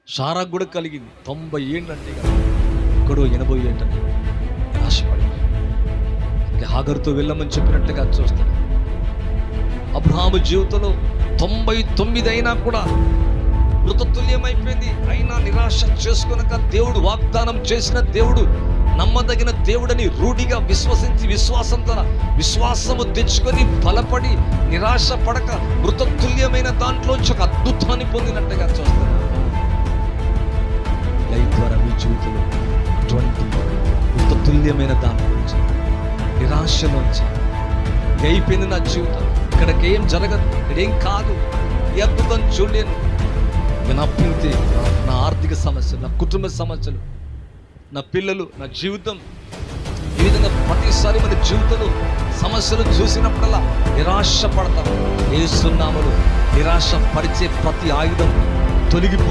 షారాకు కూడా కలిగింది 90 ఏళ్ళు అంటే ఇక్కడో 80 ఏంటని ఆశపడి హాగరుతో వెళ్ళమని చెప్పినట్టుగా చూస్తాడు. అబ్రహాము జీవితంలో 99 అయినా కూడా మృతతుల్యమైపోయింది. అయినా నిరాశ చేసుకొనక దేవుడు వాగ్దానం చేసిన దేవుడు నమ్మదగిన దేవుడని రూఢిగా విశ్వసించి విశ్వాసము తెచ్చుకొని బలపడి నిరాశ పడక మృతతుల్యమైన దాంట్లోంచి ఒక అద్భుతాన్ని పొందినట్టుగా చూస్తున్నాడు. లైఫ్ ద్వారా మీ జీవితంలో అటువంటి మృతతుల్యమైన దాంట్లోంచి నిరాశలోంచి అయిపోయింది నా జీవితం, ఇక్కడికి ఏం జరగదు, ఇక్కడేం కాదు, ఈ అద్భుతం చూడలేను, నా పిల్లలు, నా ఆర్థిక సమస్యలు, నా కుటుంబ సమస్యలు, నా పిల్లలు, నా జీవితం, ఈ విధంగా ప్రతిసారి మన జీవితంలో సమస్యలు చూసినప్పుడల్లా నిరాశ పడతాం. యేసు నామములో నిరాశ పరిచే ప్రతి ఆయుధం తొలగిపో.